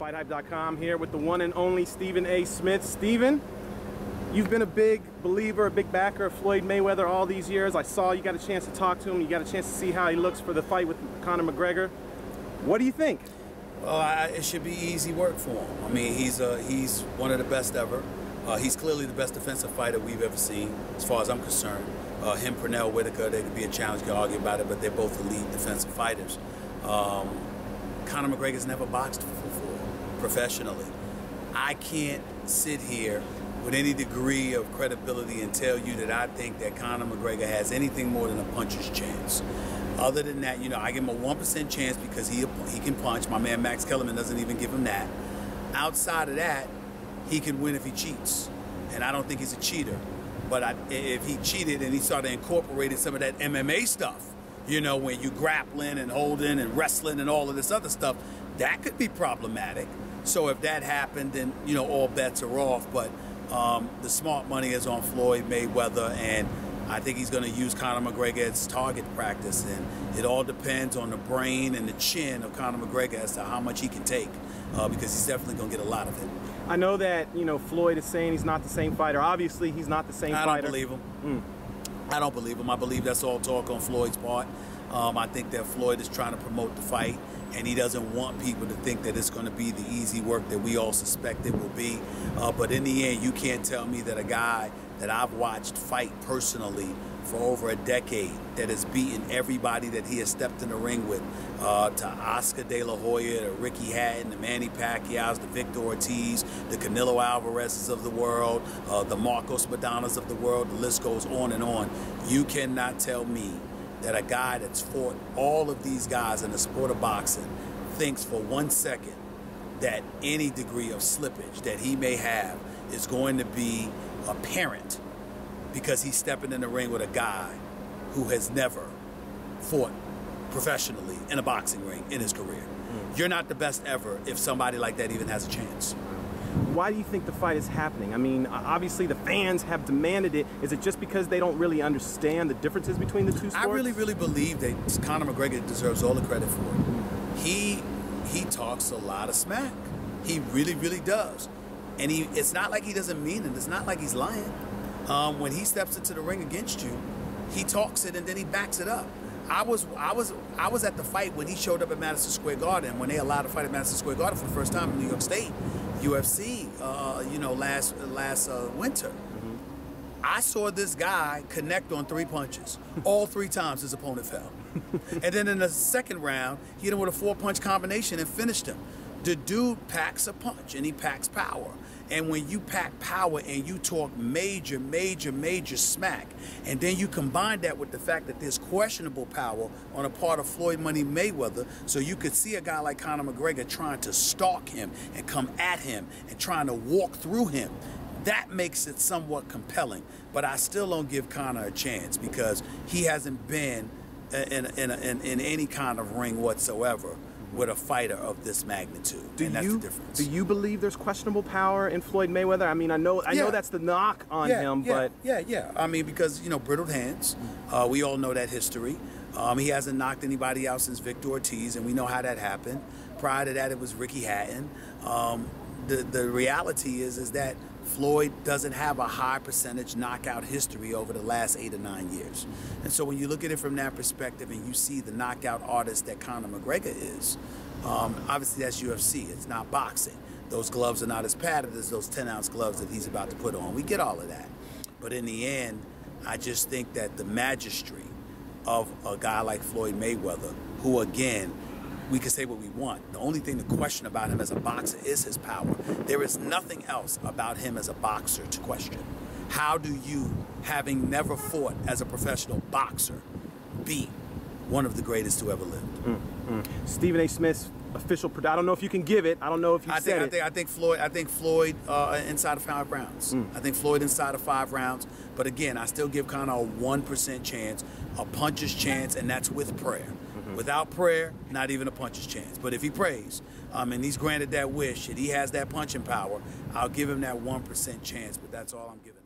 FightHype.com here with the one and only Stephen A. Smith. Stephen, you've been a big believer, a big backer of Floyd Mayweather all these years. I saw you got a chance to talk to him. You got a chance to see how he looks for the fight with Conor McGregor. What do you think? Well, it should be easy work for him. I mean, he's one of the best ever. He's clearly the best defensive fighter we've ever seen, as far as I'm concerned. Him, Pernell Whitaker, they could be a challenge, you can argue about it, but they're both elite defensive fighters. Conor McGregor's never boxed before, professionally. I can't sit here with any degree of credibility and tell you that I think that Conor McGregor has anything more than a puncher's chance. Other than that, you know, I give him a 1% chance because he can punch. My man Max Kellerman doesn't even give him that. Outside of that, he can win if he cheats. And I don't think he's a cheater. But if he cheated and he started incorporating some of that MMA stuff, you know, when you grappling and holding and wrestling and all of this other stuff, that could be problematic. So if that happened, then, you know, all bets are off. But the smart money is on Floyd Mayweather, and I think he's going to use Conor McGregor as target practice. And it all depends on the brain and the chin of Conor McGregor as to how much he can take, because he's definitely going to get a lot of it. I know that, you know, Floyd is saying he's not the same fighter. Obviously, he's not the same fighter. I don't believe him. I don't believe him. I believe that's all talk on Floyd's part. I think that Floyd is trying to promote the fight, and he doesn't want people to think that it's going to be the easy work that we all suspect it will be. But in the end, you can't tell me that a guy that I've watched fight personally for over a decade, that has beaten everybody that he has stepped in the ring with, to Oscar De La Hoya, to Ricky Hatton, the Manny Pacquiao's, the Victor Ortiz, the Canelo Alvarez's of the world, the Marcos Madonas of the world, the list goes on and on. You cannot tell me that a guy that's fought all of these guys in the sport of boxing thinks for 1 second that any degree of slippage that he may have is going to be apparent because he's stepping in the ring with a guy who has never fought professionally in a boxing ring in his career. You're not the best ever if somebody like that even has a chance. Why do you think the fight is happening? I mean, obviously the fans have demanded it. Is it just because they don't really understand the differences between the two sports? I really believe that Conor McGregor deserves all the credit for it. He talks a lot of smack. He really does. And it's not like he doesn't mean it. It's not like he's lying. When he steps into the ring against you, he talks it and then he backs it up. I was at the fight when he showed up at Madison Square Garden, when they allowed to fight at Madison Square Garden for the first time in New York State, UFC, you know, last winter. I saw this guy connect on 3 punches. All 3 times his opponent fell. And then in the second round, he hit him with a 4-punch combination and finished him. The dude packs a punch, and he packs power. And when you pack power and you talk major smack, and then you combine that with the fact that there's questionable power on a part of Floyd Money Mayweather, so you could see a guy like Conor McGregor trying to stalk him and come at him and trying to walk through him, that makes it somewhat compelling. But I still don't give Conor a chance because he hasn't been in any kind of ring whatsoever with a fighter of this magnitude. And that's the difference. Do you believe there's questionable power in Floyd Mayweather? I mean, I know that's the knock on him, but yeah. I mean, because, you know, brittled hands. We all know that history. He hasn't knocked anybody out since Victor Ortiz, and we know how that happened. Prior to that, it was Ricky Hatton. The reality is that Floyd doesn't have a high percentage knockout history over the last 8 or 9 years. And so when you look at it from that perspective and you see the knockout artist that Conor McGregor is, obviously that's UFC, it's not boxing. Those gloves are not as padded as those 10-ounce gloves that he's about to put on. We get all of that. But in the end, I just think that the majesty of a guy like Floyd Mayweather, who again, we can say what we want. The only thing to question about him as a boxer is his power. There is nothing else about him as a boxer to question. How do you, having never fought as a professional boxer, beat one of the greatest who ever lived? Stephen A. Smith's official, I don't know if you can give it. I don't know if you said it. I think Floyd inside of 5 rounds. I think Floyd inside of 5 rounds. But again, I still give Conor a 1% chance, a puncher's chance, and that's with prayer. Without prayer, not even a puncher's chance. But if he prays, and he's granted that wish, and he has that punching power, I'll give him that 1% chance, but that's all I'm giving him.